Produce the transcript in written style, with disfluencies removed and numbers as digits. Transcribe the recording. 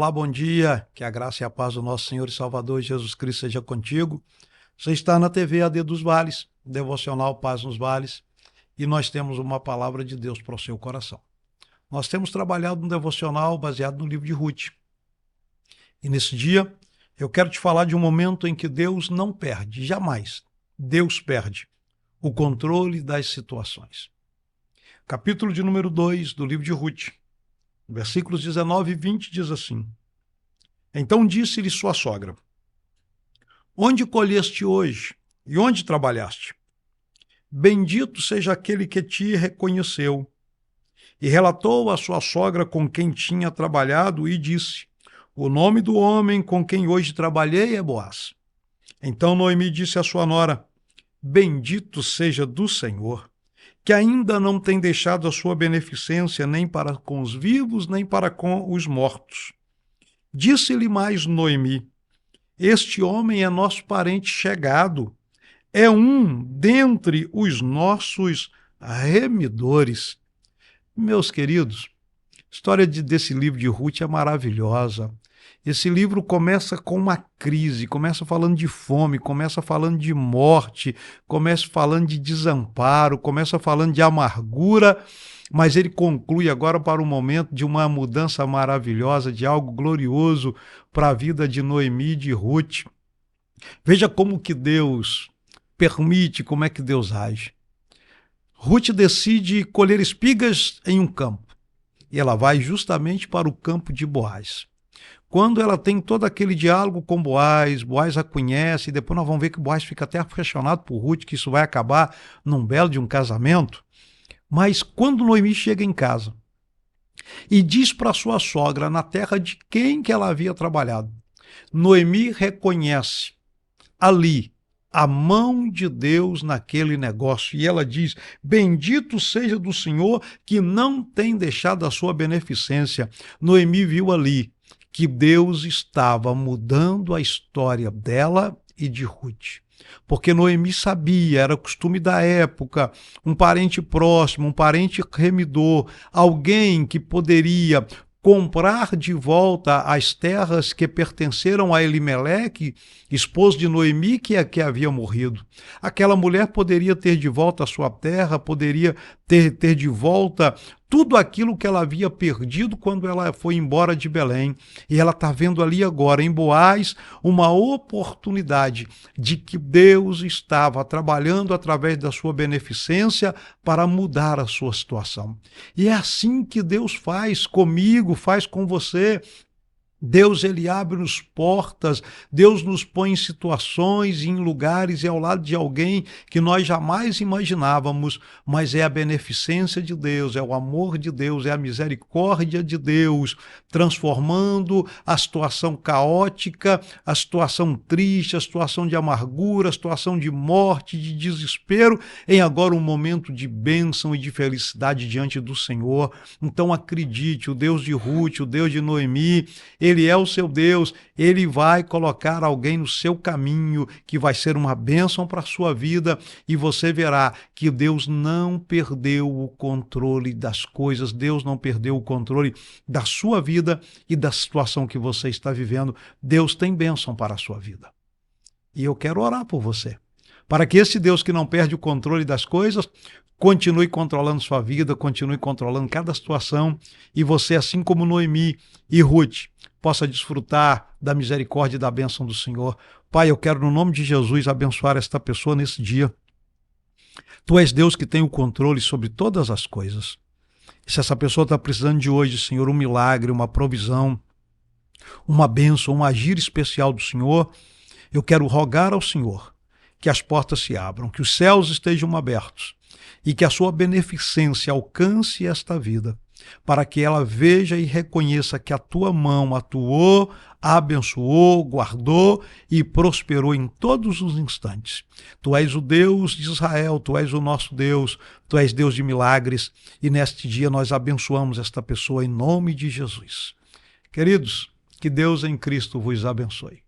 Olá, bom dia, que a graça e a paz do nosso Senhor e Salvador Jesus Cristo seja contigo. Você está na TV AD dos Vales, Devocional Paz nos Vales, e nós temos uma palavra de Deus para o seu coração. Nós temos trabalhado um devocional baseado no livro de Ruth. E nesse dia, eu quero te falar de um momento em que Deus não perde, jamais, Deus perde o controle das situações. Capítulo de número 2 do livro de Ruth. Versículos 19 e 20 diz assim: Então disse-lhe sua sogra: Onde colheste hoje e onde trabalhaste? Bendito seja aquele que te reconheceu. E relatou a sua sogra com quem tinha trabalhado e disse: O nome do homem com quem hoje trabalhei é Boaz. Então Noemi disse à sua nora: Bendito seja do Senhor, que ainda não tem deixado a sua beneficência nem para com os vivos, nem para com os mortos. Disse-lhe mais Noemi: Este homem é nosso parente chegado, é um dentre os nossos remidores. Meus queridos, a história desse livro de Ruth é maravilhosa. Esse livro começa com uma crise, começa falando de fome, começa falando de morte, começa falando de desamparo, começa falando de amargura, mas ele conclui agora para um momento de uma mudança maravilhosa, de algo glorioso para a vida de Noemi e de Ruth. Veja como que Deus permite, como é que Deus age. Ruth decide colher espigas em um campo, e ela vai justamente para o campo de Boaz. Quando ela tem todo aquele diálogo com Boaz, Boaz a conhece, e depois nós vamos ver que Boaz fica até apaixonado por Ruth, que isso vai acabar num belo de um casamento. Mas quando Noemi chega em casa e diz para sua sogra na terra de quem que ela havia trabalhado, Noemi reconhece ali a mão de Deus naquele negócio. E ela diz: Bendito seja do Senhor que não tem deixado a sua beneficência. Noemi viu ali que Deus estava mudando a história dela e de Ruth. Porque Noemi sabia, era costume da época, um parente próximo, um parente remidor, alguém que poderia comprar de volta as terras que pertenceram a Elimeleque, esposo de Noemi, que havia morrido. Aquela mulher poderia ter de volta a sua terra, poderia ter de volta tudo aquilo que ela havia perdido quando ela foi embora de Belém. E ela está vendo ali agora, em Boaz, uma oportunidade de que Deus estava trabalhando através da sua beneficência para mudar a sua situação. E é assim que Deus faz comigo, faz com você. Deus, ele abre-nos portas, Deus nos põe em situações, em lugares e ao lado de alguém que nós jamais imaginávamos, mas é a beneficência de Deus, é o amor de Deus, é a misericórdia de Deus, transformando a situação caótica, a situação triste, a situação de amargura, a situação de morte, de desespero, em agora um momento de bênção e de felicidade diante do Senhor. Então acredite, o Deus de Ruth, o Deus de Noemi, Ele é o seu Deus, Ele vai colocar alguém no seu caminho que vai ser uma bênção para a sua vida, e você verá que Deus não perdeu o controle das coisas, Deus não perdeu o controle da sua vida e da situação que você está vivendo. Deus tem bênção para a sua vida. E eu quero orar por você, para que esse Deus que não perde o controle das coisas continue controlando sua vida, continue controlando cada situação, e você, assim como Noemi e Ruth, possa desfrutar da misericórdia e da bênção do Senhor. Pai, eu quero, no nome de Jesus, abençoar esta pessoa nesse dia. Tu és Deus que tem o controle sobre todas as coisas. E se essa pessoa está precisando de hoje, Senhor, um milagre, uma provisão, uma bênção, um agir especial do Senhor, eu quero rogar ao Senhor que as portas se abram, que os céus estejam abertos e que a sua beneficência alcance esta vida, para que ela veja e reconheça que a tua mão atuou, abençoou, guardou e prosperou em todos os instantes. Tu és o Deus de Israel, tu és o nosso Deus, tu és Deus de milagres, e neste dia nós abençoamos esta pessoa em nome de Jesus. Queridos, que Deus em Cristo vos abençoe.